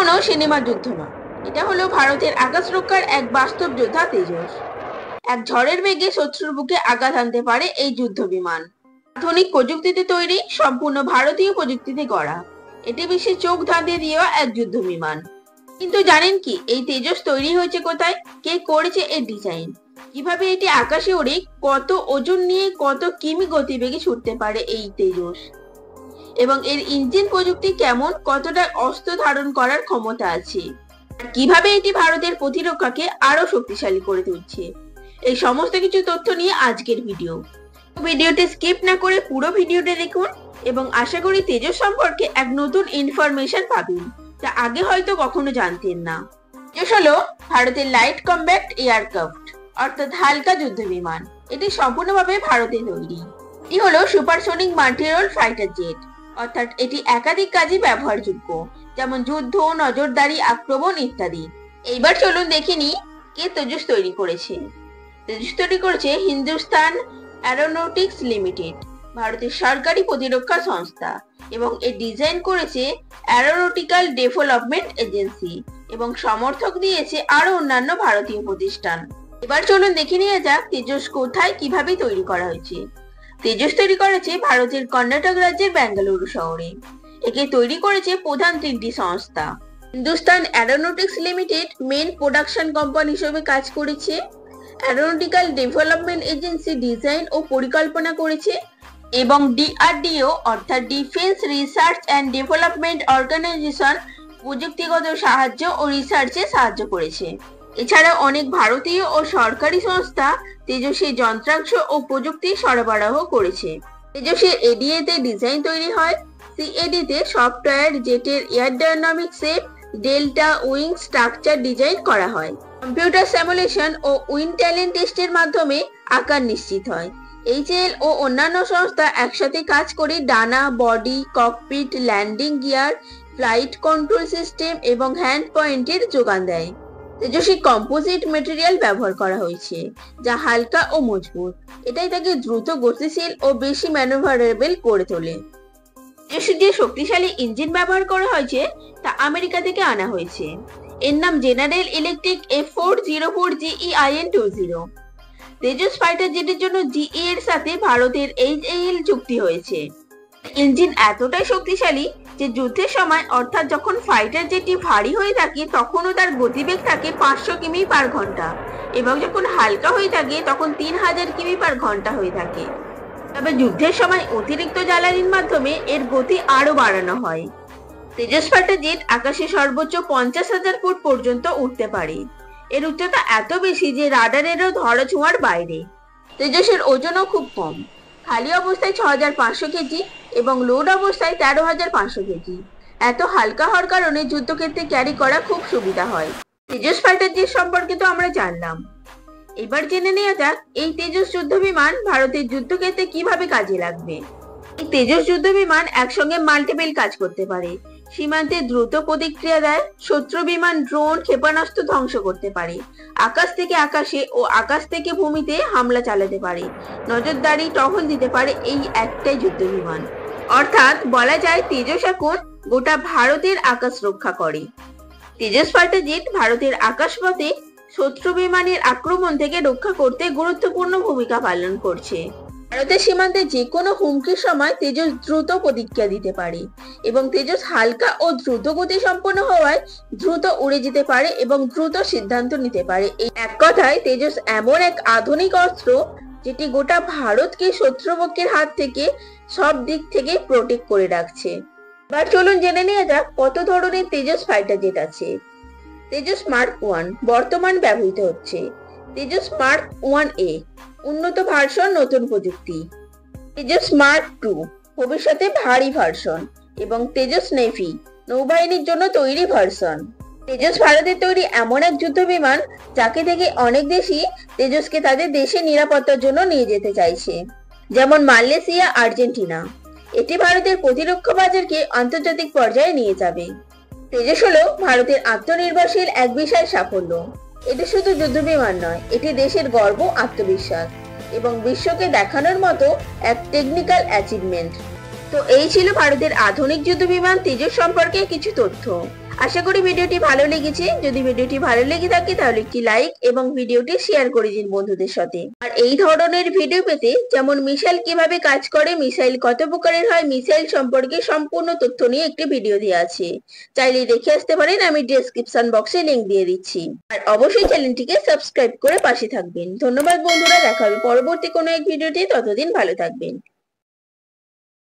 কোনো সিনেমার যুদ্ধ নয়, এটা হলো ভারতের আকাশ রক্ষার এক বাস্তব যোদ্ধা তেজস। এক ঝড়ের বেগে শত্রুর বুকে আঘাত আনতে পারে এই যুদ্ধ বিমান। আধুনিক প্রযুক্তিতে তৈরি, সম্পূর্ণ ভারতীয় প্রযুক্তিতে গড়া, এটি বিশ্বে চোখ ধাঁধিয়ে দেওয়া এক যুদ্ধ বিমান। কিন্তু জানেন কি, এই তেজস তৈরি হয়েছে কোথায়, কে করেছে এর ডিজাইন, কিভাবে এটি আকাশে ওড়ে, কত ওজন নিয়ে কত কিমি গতিবেগে ছুটতে পারে এই তেজস, এবং এর ইঞ্জিন প্রযুক্তি কেমন, কতটা অস্ত্র ধারণ করার ক্ষমতা আছে, আর কিভাবে এটি ভারতের প্রতিরক্ষাকে আরো শক্তিশালী করে তুলছে, এই সমস্ত কিছু তথ্য নিয়ে আজকের ভিডিওটি স্কিপ না করে পুরো ভিডিওটা দেখুন এবং আশা করি তেজস সম্পর্কে এক নতুন ইনফরমেশন পাবেন যা আগে হয়তো কখনো জানতেন না। তেজস হলো ভারতের লাইট কম্ব্যাক্ট এয়ারক্রাফট, অর্থাৎ হালকা যুদ্ধ বিমান। এটি সম্পূর্ণভাবে ভারতে তৈরি। এটি হলো সুপারসোনিক মাল্টিরোল ফাইটার জেট, অর্থাৎ এটি একাধিক কাজে ব্যবহারযোগ্য, যেমন যুদ্ধ, নজরদারি, আক্রমণ ইত্যাদি। এইবার চলুন দেখে নিই কে তেজস তৈরি করেছে। তেজস তৈরি করেছে হিন্দুস্তান অ্যারোনটিক্স লিমিটেড, ভারতের সরকারি প্রতিরক্ষা সংস্থা, এবং এর ডিজাইন করেছে অ্যারোনটিক্যাল ডেভেলপমেন্ট এজেন্সি, এবং সমর্থক দিয়েছে আরো অন্যান্য ভারতীয় প্রতিষ্ঠান। এবার চলুন দেখে নিয়ে যাক তেজস কোথায় কিভাবে তৈরি করা হয়েছে। তেজস তৈরি করেছে ভারতের কর্ণাটক রাজ্যের বেঙ্গালুরু শহরে। একে তৈরি করেছে প্রধান তিনটি সংস্থা। Hindustan aeronautics limited main production company হিসেবে কাজ করেছে। অ্যারোনটিক্যাল ডেভেলপমেন্ট এজেন্সি ডিজাইন ও পরিকল্পনা করেছে, এবং ডিআরডিও অর্থাৎ defence research and development organisation প্রযুক্তিগত সাহায্য ও রিসার্চে সাহায্য করেছে। এছাড়া অনেক ভারতীয় ও সরকারি সংস্থা তেজসের যন্ত্রাংশ ও প্রযুক্তি সরবরাহ করেছে। তেজসের এডিএ তে ডিজাইন তৈরি হয়, সিএডি তে সফটওয়্যার, জেটের এয়ারডাইনামিক্সে ডেল্টা উইং স্ট্রাকচার ডিজাইন করা হয়। কম্পিউটার সিমুলেশন ও উইন্ড ট্যালেন্ট টেস্টের মাধ্যমে আকার নিশ্চিত হয়। এইচএএল ও অন্যান্য সংস্থা একসাথে কাজ করে ডানা, body, cockpit, landing gear, flight control system এবং হ্যান্ড পয়েন্টের যোগান দেয়। তেজসে কম্পোজিট মেটেরিয়াল ব্যবহার করা হয়েছে যা হালকা ও মজবুত, এটাই তাকে দ্রুত গতিশীল ও বেশি ম্যানুভারেবল করে তোলে। তেজসের যে শক্তিশালী ইঞ্জিন ব্যবহার করা হয়েছে তা আমেরিকা থেকে আনা হয়েছে। এর নাম General Electric F404GEIN-20। Tejas fighter জেটের জন্য জিই এর সাথে ভারতের এইচএএল চুক্তি হয়েছে। ইঞ্জিন এতটাই শক্তিশালী যে যুদ্ধের সময়, অর্থাৎ যখন ফাইটার জেটটি ভারী হয়ে থাকে তখনও তার গতিবেগ থাকে 500 কিমি পার ঘন্টা, এবং যখন হালকা হয়ে থাকে তখন 3000 কিমি পার ঘন্টা হয়ে থাকে। তবে যুদ্ধের সময় অতিরিক্ত জ্বালানির মাধ্যমে এর গতি আরো বাড়ানো হয়। তেজস ফাইটার জেট আকাশে সর্বোচ্চ 50,000 ফুট পর্যন্ত উঠতে পারে। এর উচ্চতা এত বেশি যে রাডারেরও ধরা ছোঁয়ার বাইরে। তেজসের ওজনও খুব কম, খালি অবস্থায় 6500 কেজি এবং লোড অবস্থায় 13,500 কেজি। এত হালকা হওয়ার কারণে যুদ্ধক্ষেত্রে ক্যারি করা খুব সুবিধা হয়। তেজস ফাইটার জেট সম্পর্কে তো আমরা জানলাম, এবার জেনে নেওয়া যাক এই তেজস যুদ্ধ বিমান ভারতের যুদ্ধক্ষেত্রে কিভাবে কাজে লাগবে। এই তেজস যুদ্ধ বিমান একসঙ্গে মাল্টিপল কাজ করতে পারে। সীমান্তে দ্রুত প্রতিক্রিয়া দেয়, শত্রু বিমান, ড্রোন, ক্ষেপণাস্ত্র ধ্বংস করতে পারে, আকাশ থেকে আকাশে ও আকাশ থেকে ভূমিতে হামলা চালাতে পারে, নজরদারি, টহল দিতে পারে এই একটাই যুদ্ধ বিমান। অর্থাৎ বলা যায় তেজস এখন গোটা ভারতের আকাশ রক্ষা করে। তেজস ফাইটার জেট ভারতের আকাশপথে শত্রু বিমানের আক্রমণ থেকে রক্ষা করতে গুরুত্বপূর্ণ ভূমিকা পালন করছে। ভারতের সীমান্তে যে কোনো হুমকির সময় তেজস দ্রুত প্রতিক্রিয়া দিতে পারে, এবং তেজস হালকা ও দ্রুত গতি সম্পন্ন হওয়ায় দ্রুত উড়ে যেতে পারে এবং দ্রুত সিদ্ধান্ত নিতে পারে। এই এক কথায় তেজস এমন এক আধুনিক অস্ত্র যেটি গোটা ভারতকে শত্রুপক্ষের হাত থেকে সব দিক থেকে প্রোটেক্ট করে রাখছে। এবার চলুন জেনে নেওয়া যাক কত ধরনের তেজস ফাইটার জেট আছে। তেজস মার্ক 1 বর্তমান ব্যবহৃত হচ্ছে। তেজস মার্ক 1A উন্নত ভার্সন, নতুন প্রযুক্তি। তেজস মার্ক 2 ভবিষ্যতে ভারী ভার্সন, এবং তেজস নেভি নৌবাহিনীর জন্য তৈরি ভার্সন। তেজস ভারতের তৈরি এমন এক যুদ্ধ বিমান যাকে থেকে অনেক দেশই তেজসকে তাদের দেশের নিরাপত্তার জন্য নিয়ে যেতে চাইছে, যেমন মালয়েশিয়া, আর্জেন্টিনা। এটি ভারতের প্রতিরক্ষা বাজারকে আন্তর্জাতিক পর্যায়ে নিয়ে যাবে। তেজস হলো ভারতের আত্মনির্ভরশীল এক বিশাল সাফল্য। এটি শুধু যুদ্ধ বিমান নয়, এটি দেশের গর্ব, আত্মবিশ্বাস এবং বিশ্বকে দেখানোর মতো এক টেকনিক্যাল অ্যাচিভমেন্ট। তো এই ছিল ভারতের আধুনিক যুদ্ধ বিমান তেজস সম্পর্কে কিছু তথ্য। আশা করি ভিডিওটি ভালো লেগেছে। যদি ভিডিওটি ভালো লেগে থাকে তাহলে একটি লাইক এবং ভিডিওটি শেয়ার করে দিন বন্ধুদের সাথে। আর এই ধরনের ভিডিও পেতে, যেমন মিসাইল কিভাবে কাজ করে, মিসাইল কত প্রকারের হয়, মিসাইল সম্পর্কে সম্পূর্ণ তথ্য নিয়ে একটি ভিডিও দেওয়া আছে, চাইলে দেখে আসতে পারেন। আমি ডেসক্রিপশন বক্সে লিংক দিয়ে দিচ্ছি। আর অবশ্যই চ্যানেলটিকে সাবস্ক্রাইব করে পাশে থাকবেন। ধন্যবাদ বন্ধুরা, দেখা হবে পরবর্তী কোনো এক ভিডিওতে। ততদিন ভালো থাকবেন।